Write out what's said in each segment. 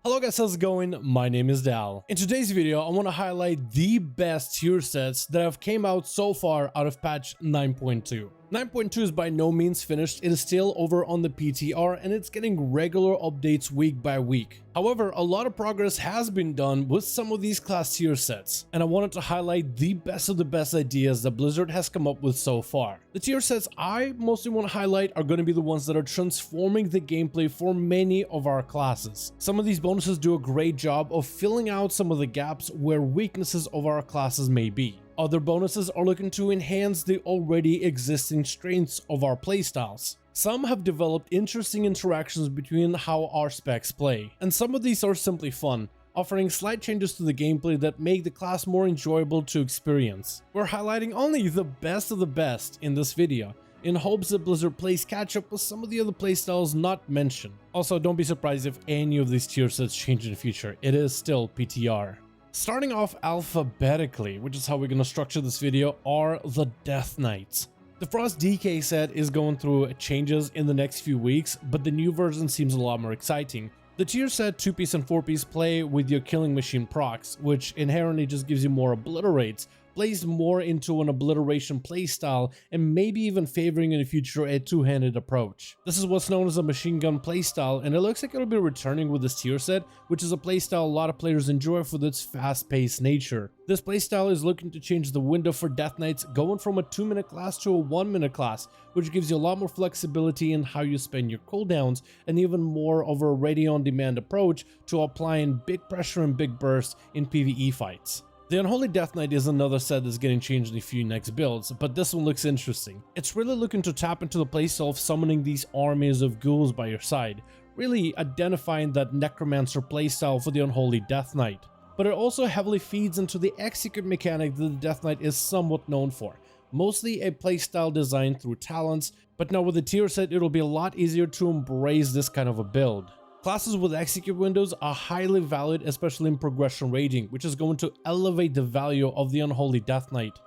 Hello guys, how's it going? My name is Dal. In today's video, I want to highlight the best tier sets that have came out so far out of patch 9.2. 9.2 is by no means finished, it is still over on the PTR and it's getting regular updates week by week. However, a lot of progress has been done with some of these class tier sets, and I wanted to highlight the best of the best ideas that Blizzard has come up with so far. The tier sets I mostly want to highlight are going to be the ones that are transforming the gameplay for many of our classes. Some of these bonuses do a great job of filling out some of the gaps where weaknesses of our classes may be. Other bonuses are looking to enhance the already existing strengths of our playstyles. Some have developed interesting interactions between how our specs play, and some of these are simply fun, offering slight changes to the gameplay that make the class more enjoyable to experience. We're highlighting only the best of the best in this video, in hopes that Blizzard plays catch up with some of the other playstyles not mentioned. Also, don't be surprised if any of these tier sets change in the future, it is still PTR. Starting off alphabetically, which is how we're going to structure this video, are the Death Knights. The Frost DK set is going through changes in the next few weeks, but the new version seems a lot more exciting. The tier set 2-piece and 4-piece play with your killing machine procs, which inherently just gives you more obliterates, plays more into an obliteration playstyle, and maybe even favoring in the future a two-handed approach. This is what's known as a machine gun playstyle, and it looks like it'll be returning with this tier set, which is a playstyle a lot of players enjoy for its fast-paced nature. This playstyle is looking to change the window for Death Knights, going from a 2-minute class to a 1-minute class, which gives you a lot more flexibility in how you spend your cooldowns, and even more of a ready-on-demand approach to applying big pressure and big bursts in PvE fights. The Unholy Death Knight is another set that's getting changed in a few next builds, but this one looks interesting. It's really looking to tap into the playstyle of summoning these armies of ghouls by your side, really identifying that Necromancer playstyle for the Unholy Death Knight. But it also heavily feeds into the execute mechanic that the Death Knight is somewhat known for, mostly a playstyle designed through talents, but now with the tier set it'll be a lot easier to embrace this kind of a build. Classes with execute windows are highly valued, especially in progression rating, which is going to elevate the value of the Unholy Death Knight.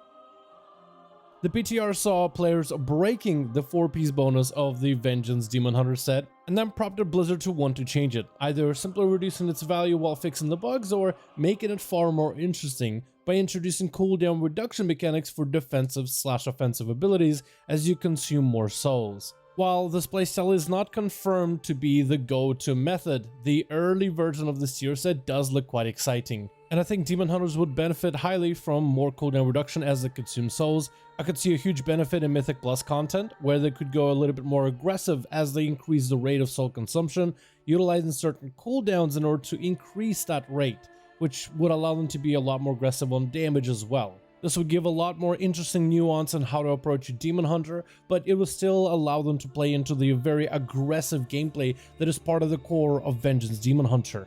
The PTR saw players breaking the 4-piece bonus of the Vengeance Demon Hunter set, and then prompted Blizzard to want to change it, either simply reducing its value while fixing the bugs or making it far more interesting by introducing cooldown reduction mechanics for defensive/offensive abilities as you consume more souls. While this playstyle is not confirmed to be the go-to method, the early version of this tier set does look quite exciting. And I think Demon Hunters would benefit highly from more cooldown reduction as they consume souls. I could see a huge benefit in Mythic Plus content, where they could go a little bit more aggressive as they increase the rate of soul consumption, utilizing certain cooldowns in order to increase that rate, which would allow them to be a lot more aggressive on damage as well. This would give a lot more interesting nuance on how to approach a Demon Hunter, but it would still allow them to play into the very aggressive gameplay that is part of the core of Vengeance Demon Hunter.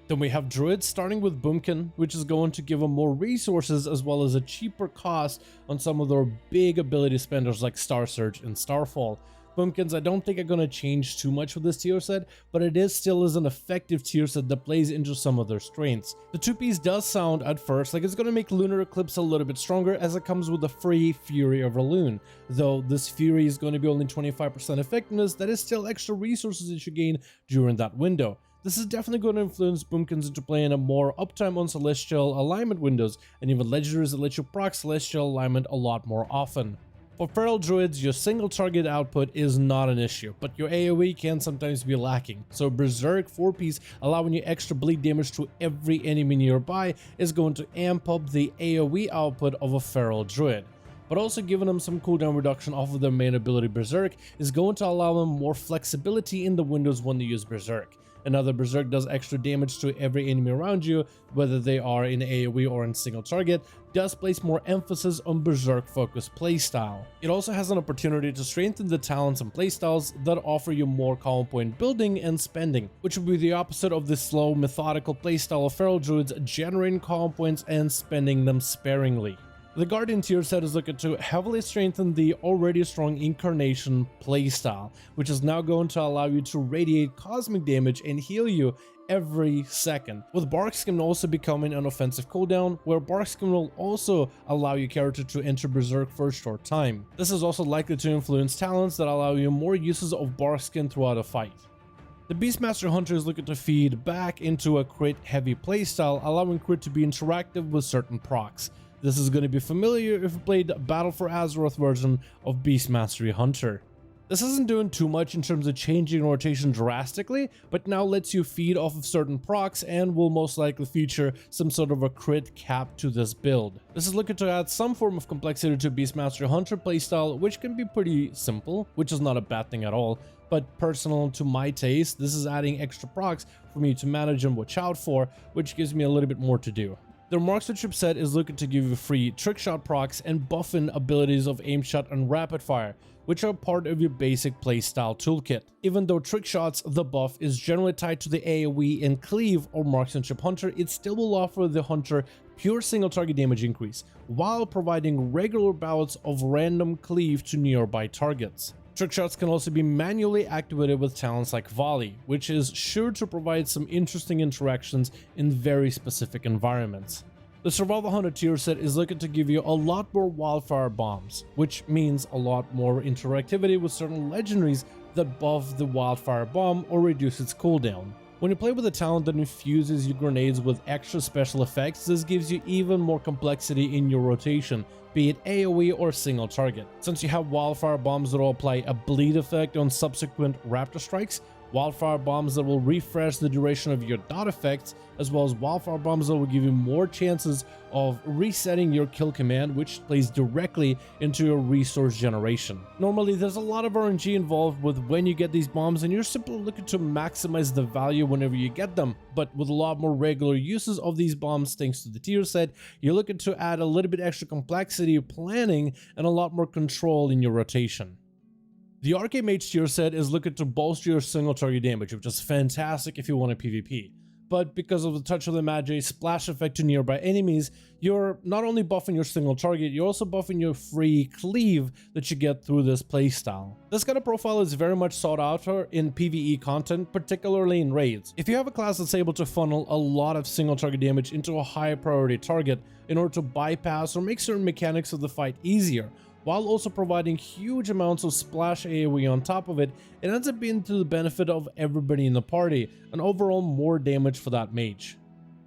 Then we have Druids, starting with Boomkin, which is going to give them more resources as well as a cheaper cost on some of their big ability spenders like Star Surge and Starfall. Boomkins I don't think are going to change too much with this tier set, but it still is an effective tier set that plays into some of their strengths. The 2-piece does sound at first like it's going to make Lunar Eclipse a little bit stronger as it comes with the free Fury of Raloon, though this Fury is going to be only 25% effectiveness. That is still extra resources that you gain during that window. This is definitely going to influence Boomkins into playing a more uptime on Celestial alignment windows, and even legendaries that let you proc Celestial alignment a lot more often. For Feral Druids, your single target output is not an issue, but your AoE can sometimes be lacking, so Berserk 4-piece allowing you extra bleed damage to every enemy nearby is going to amp up the AoE output of a Feral Druid. But also giving them some cooldown reduction off of their main ability Berserk is going to allow them more flexibility in the windows when they use Berserk. Another Berserk does extra damage to every enemy around you, whether they are in AoE or in single target, does place more emphasis on Berserk focused playstyle. It also has an opportunity to strengthen the talents and playstyles that offer you more common point building and spending, which would be the opposite of the slow, methodical playstyle of Feral Druids generating common points and spending them sparingly. The Guardian tier set is looking to heavily strengthen the already strong Incarnation playstyle, which is now going to allow you to radiate cosmic damage and heal you every second, with Barkskin also becoming an offensive cooldown, where Barkskin will also allow your character to enter Berserk for a short time. This is also likely to influence talents that allow you more uses of Barkskin throughout a fight. The Beastmaster Hunter is looking to feed back into a crit heavy playstyle, allowing crit to be interactive with certain procs. This is going to be familiar if you played Battle for Azeroth version of Beastmaster Hunter. This isn't doing too much in terms of changing rotation drastically, but now lets you feed off of certain procs and will most likely feature some sort of a crit cap to this build. This is looking to add some form of complexity to Beastmaster Hunter playstyle, which can be pretty simple, which is not a bad thing at all, but personal to my taste, this is adding extra procs for me to manage and watch out for, which gives me a little bit more to do. The Marksmanship set is looking to give you free trickshot procs and buff-in abilities of aim shot and rapid fire, which are part of your basic playstyle toolkit. Even though trickshots, the buff, is generally tied to the AoE and cleave or Marksmanship Hunter, it still will offer the hunter pure single target damage increase, while providing regular bouts of random cleave to nearby targets. Trickshots can also be manually activated with talents like Volley, which is sure to provide some interesting interactions in very specific environments. The Survival Hunter tier set is looking to give you a lot more wildfire bombs, which means a lot more interactivity with certain legendaries that buff the wildfire bomb or reduce its cooldown. When you play with a talent that infuses your grenades with extra special effects, this gives you even more complexity in your rotation, be it AoE or single target. Since you have wildfire bombs that will apply a bleed effect on subsequent raptor strikes, wildfire bombs that will refresh the duration of your dot effects, as well as wildfire bombs that will give you more chances of resetting your kill command, which plays directly into your resource generation. Normally there's a lot of RNG involved with when you get these bombs, and you're simply looking to maximize the value whenever you get them, but with a lot more regular uses of these bombs thanks to the tier set, you're looking to add a little bit extra complexity of planning and a lot more control in your rotation. The Arcane Mage tier set is looking to bolster your single target damage, which is fantastic if you want a PvP. But because of the Touch of the Magi splash effect to nearby enemies, you're not only buffing your single target, you're also buffing your free cleave that you get through this playstyle. This kind of profile is very much sought after in PvE content, particularly in raids. If you have a class that's able to funnel a lot of single target damage into a high priority target in order to bypass or make certain mechanics of the fight easier, while also providing huge amounts of splash AoE on top of it, it ends up being to the benefit of everybody in the party, and overall more damage for that mage.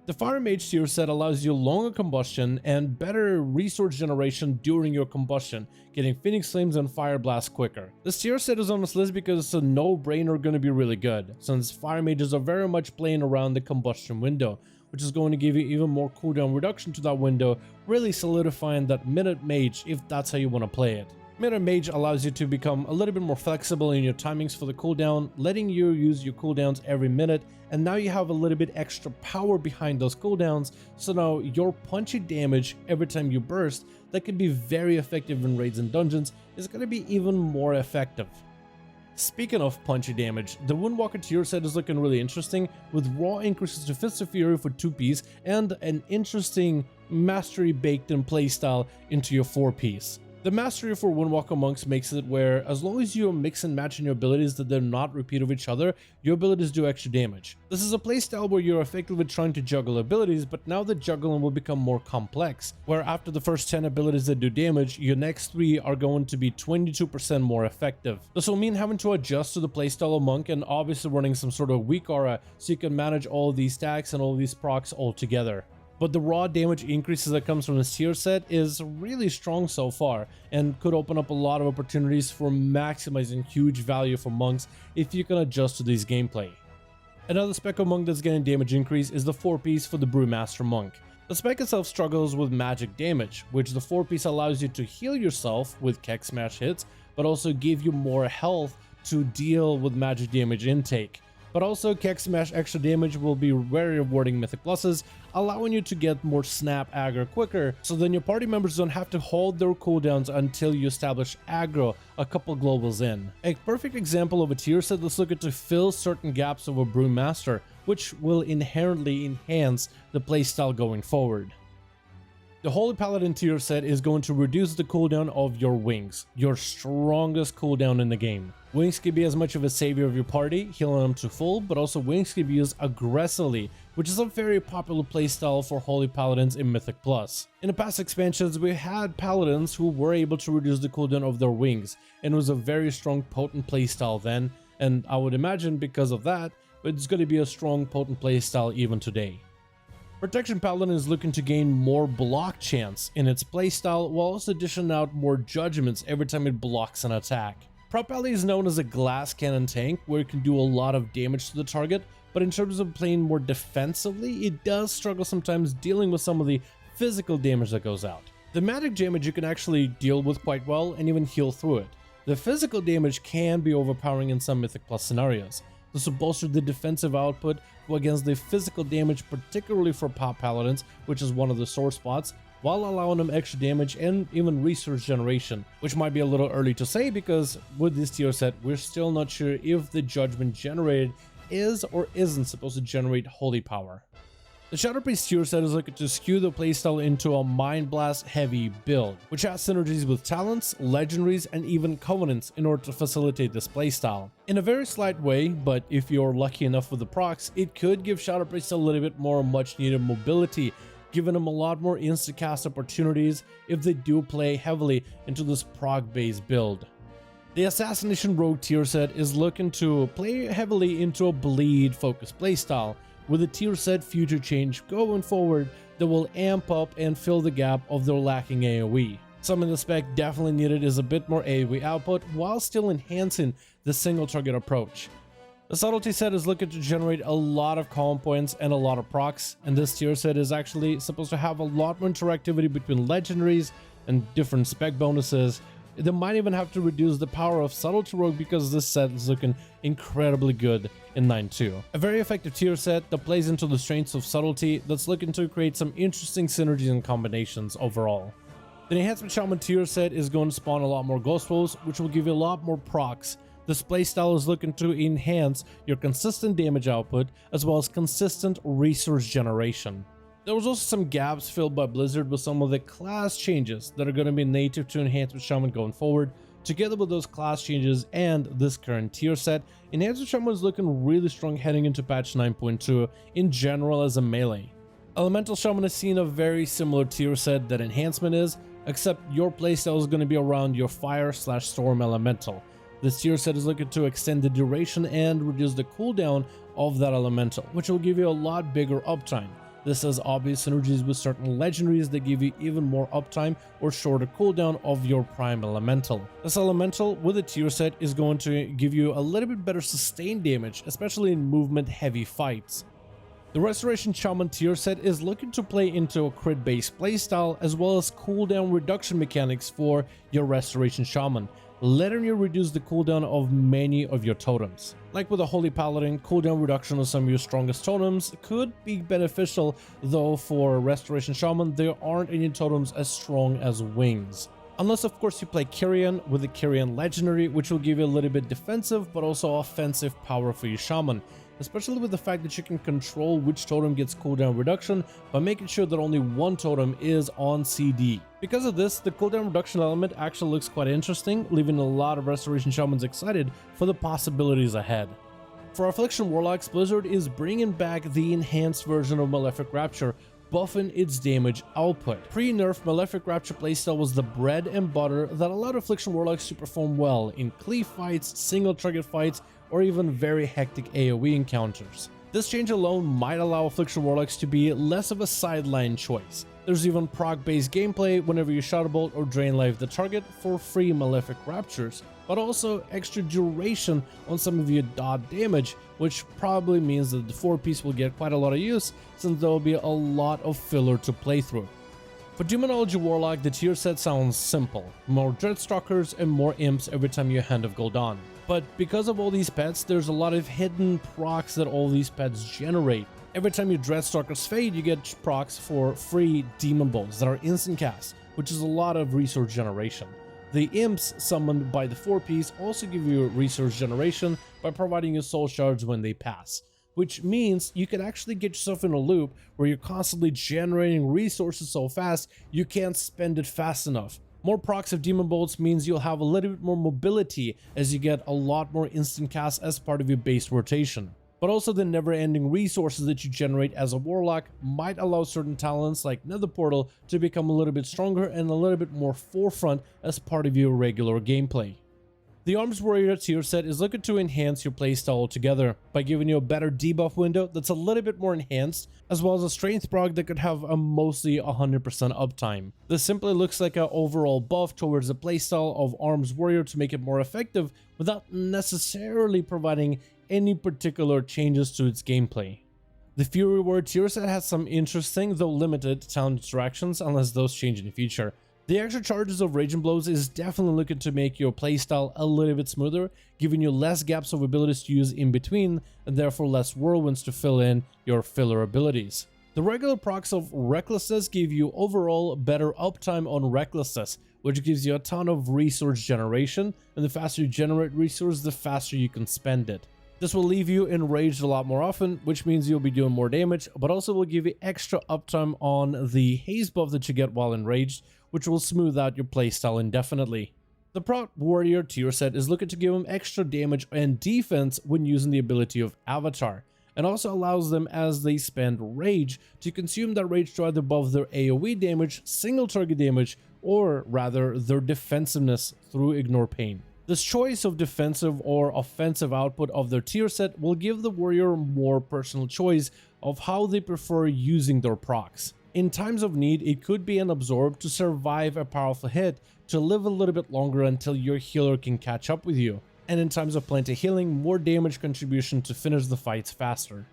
The Fire Mage tier set allows you longer combustion and better resource generation during your combustion, getting Phoenix Flames and Fire Blast quicker. This tier set is on this list because it's a no-brainer going to be really good, since Fire Mages are very much playing around the combustion window, which is going to give you even more cooldown reduction to that window, really solidifying that Minute Mage if that's how you want to play it. Minute Mage allows you to become a little bit more flexible in your timings for the cooldown, letting you use your cooldowns every minute, and now you have a little bit extra power behind those cooldowns, so now your punchy damage every time you burst that can be very effective in raids and dungeons is going to be even more effective. Speaking of punchy damage, the Woundwalker tier set is looking really interesting, with raw increases to Fist of Fury for 2-piece and an interesting mastery baked in playstyle into your 4-piece. The mastery for Woundwalker monks makes it where, as long as you mix and match in your abilities that they're not repeat of each other, your abilities do extra damage. This is a playstyle where you're effectively trying to juggle abilities, but now the juggling will become more complex, where after the first 10 abilities that do damage, your next 3 are going to be 22% more effective. This will mean having to adjust to the playstyle of monk and obviously running some sort of weak aura so you can manage all these stacks and all these procs all together. But the raw damage increases that comes from this tier set is really strong so far, and could open up a lot of opportunities for maximizing huge value for monks if you can adjust to these gameplay. Another spec of monk that's getting damage increase is the 4-piece for the Brewmaster Monk. The spec itself struggles with magic damage, which the 4-piece allows you to heal yourself with Keck Smash hits, but also give you more health to deal with magic damage intake. But also, Keck Smash extra damage will be very rewarding mythic pluses, allowing you to get more snap aggro quicker, so then your party members don't have to hold their cooldowns until you establish aggro a couple globals in. A perfect example of a tier set that's looking to fill certain gaps of a Brewmaster, which will inherently enhance the playstyle going forward. The Holy Paladin tier set is going to reduce the cooldown of your wings, your strongest cooldown in the game. Wings can be as much of a savior of your party, healing them to full, but also wings can be used aggressively, which is a very popular playstyle for Holy Paladins in Mythic Plus. In the past expansions, we had Paladins who were able to reduce the cooldown of their wings, and it was a very strong, potent playstyle then. and I would imagine because of that, it's going to be a strong, potent playstyle even today. Protection Paladin is looking to gain more block chance in its playstyle, while also dishing out more judgments every time it blocks an attack. Prot Paladin is known as a glass cannon tank, where it can do a lot of damage to the target, but in terms of playing more defensively, it does struggle sometimes dealing with some of the physical damage that goes out. The magic damage you can actually deal with quite well and even heal through it. The physical damage can be overpowering in some Mythic Plus scenarios. This will bolster the defensive output against the physical damage, particularly for Prot Paladins, which is one of the sore spots, while allowing them extra damage and even resource generation, which might be a little early to say because with this tier set, we're still not sure if the judgment generated is or isn't supposed to generate holy power. The Shadow Priest tier set is looking to skew the playstyle into a Mind Blast heavy build, which has synergies with talents, legendaries, and even covenants in order to facilitate this playstyle. In a very slight way, but if you're lucky enough with the procs, it could give Shadow Priest a little bit more much needed mobility, giving them a lot more insta-cast opportunities if they do play heavily into this proc-based build. The Assassination Rogue tier set is looking to play heavily into a bleed-focused playstyle, with a tier set future change going forward that will amp up and fill the gap of their lacking AoE. Something in the spec definitely needed is a bit more AoE output while still enhancing the single target approach. The Subtlety set is looking to generate a lot of calm points and a lot of procs, and this tier set is actually supposed to have a lot more interactivity between legendaries and different spec bonuses. They might even have to reduce the power of Subtlety Rogue because this set is looking incredibly good in 9.2. A very effective tier set that plays into the strengths of Subtlety that's looking to create some interesting synergies and combinations overall. The Enhancement Shaman tier set is going to spawn a lot more Ghost Wolves, which will give you a lot more procs. This playstyle is looking to enhance your consistent damage output as well as consistent resource generation. There was also some gaps filled by Blizzard with some of the class changes that are going to be native to Enhancement Shaman going forward. Together with those class changes and this current tier set, Enhancement Shaman is looking really strong heading into patch 9.2 in general as a melee. Elemental Shaman is seeing a very similar tier set that Enhancement is, except your playstyle is going to be around your Fire/Storm Elemental. This tier set is looking to extend the duration and reduce the cooldown of that elemental, which will give you a lot bigger uptime. This has obvious synergies with certain legendaries that give you even more uptime or shorter cooldown of your prime elemental. This elemental with a tier set is going to give you a little bit better sustained damage, especially in movement heavy fights. The Restoration Shaman tier set is looking to play into a crit based playstyle as well as cooldown reduction mechanics for your Restoration Shaman, letting you reduce the cooldown of many of your totems. Like with a Holy Paladin, cooldown reduction of some of your strongest totems could be beneficial, though for Restoration Shaman there aren't any totems as strong as wings. Unless of course you play Kyrian with the Kyrian Legendary, which will give you a little bit defensive but also offensive power for your Shaman, especially with the fact that you can control which totem gets cooldown reduction by making sure that only one totem is on CD. Because of this, the cooldown reduction element actually looks quite interesting, leaving a lot of Restoration Shamans excited for the possibilities ahead. For Affliction Warlocks, Blizzard is bringing back the enhanced version of Malefic Rapture, buffing its damage output. Pre-nerf, Malefic Rapture playstyle was the bread and butter that allowed Affliction Warlocks to perform well in cleave fights, single target fights, or even very hectic AoE encounters. This change alone might allow Affliction Warlocks to be less of a sideline choice. There's even proc-based gameplay whenever you Shadow Bolt or Drain Life the target for free Malefic Raptures, but also extra duration on some of your dot damage, which probably means that the 4-piece will get quite a lot of use since there will be a lot of filler to play through. For Demonology Warlock, the tier set sounds simple: more Dreadstalkers and more Imps every time you Hand of Gul'dan. But because of all these pets, there's a lot of hidden procs that all these pets generate. Every time your Dreadstalkers fade, you get procs for free Demon Bolts that are instant cast, which is a lot of resource generation. The Imps summoned by the 4-piece also give you resource generation by providing you soul shards when they pass, which means you can actually get yourself in a loop where you're constantly generating resources so fast you can't spend it fast enough. More procs of Demon Bolts means you'll have a little bit more mobility as you get a lot more instant cast as part of your base rotation. But also the never-ending resources that you generate as a Warlock might allow certain talents like Nether Portal to become a little bit stronger and a little bit more forefront as part of your regular gameplay. The Arms Warrior tier set is looking to enhance your playstyle altogether by giving you a better debuff window that's a little bit more enhanced, as well as a strength proc that could have a mostly 100% uptime. This simply looks like an overall buff towards the playstyle of Arms Warrior to make it more effective without necessarily providing any particular changes to its gameplay. The Fury Word tier set has some interesting, though limited, talent interactions unless those change in the future. The extra charges of Raging Blows is definitely looking to make your playstyle a little bit smoother, giving you less gaps of abilities to use in between, and therefore less whirlwinds to fill in your filler abilities. The regular procs of Recklessness give you overall better uptime on Recklessness, which gives you a ton of resource generation, and the faster you generate resource, the faster you can spend it. This will leave you enraged a lot more often, which means you'll be doing more damage, but also will give you extra uptime on the haze buff that you get while enraged, which will smooth out your playstyle indefinitely. The Prot Warrior tier set is looking to give them extra damage and defense when using the ability of Avatar, and also allows them, as they spend rage, to consume that rage to either buff their AoE damage, single target damage, or rather their defensiveness through Ignore Pain. This choice of defensive or offensive output of their tier set will give the warrior more personal choice of how they prefer using their procs. In times of need, it could be an absorb to survive a powerful hit, to live a little bit longer until your healer can catch up with you, and in times of plenty healing, more damage contribution to finish the fights faster.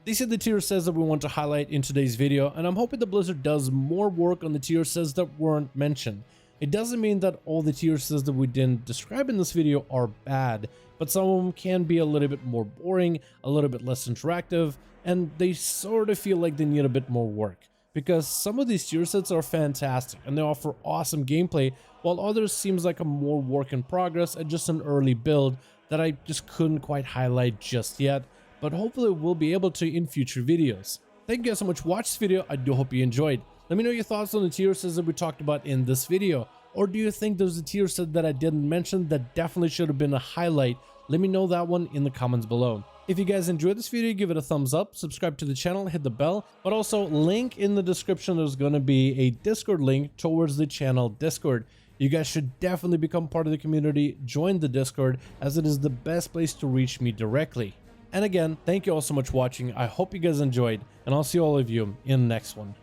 These are the tier sets that we want to highlight in today's video, and I'm hoping that Blizzard does more work on the tier sets that weren't mentioned. It doesn't mean that all the tier sets that we didn't describe in this video are bad, but some of them can be a little bit more boring, a little bit less interactive, and they sort of feel like they need a bit more work. Because some of these tier sets are fantastic and they offer awesome gameplay, while others seems like a more work in progress and just an early build that I just couldn't quite highlight just yet, but hopefully we'll be able to in future videos. Thank you guys so much for watching this video. I do hope you enjoyed. Let me know your thoughts on the tier sets that we talked about in this video, or do you think there's a tier set that I didn't mention that definitely should have been a highlight? Let me know that one in the comments below. If you guys enjoyed this video, give it a thumbs up, subscribe to the channel, hit the bell, but also link in the description, there's going to be a Discord link towards the channel Discord. You guys should definitely become part of the community, join the Discord, as it is the best place to reach me directly. And again, thank you all so much for watching. I hope you guys enjoyed, and I'll see all of you in the next one.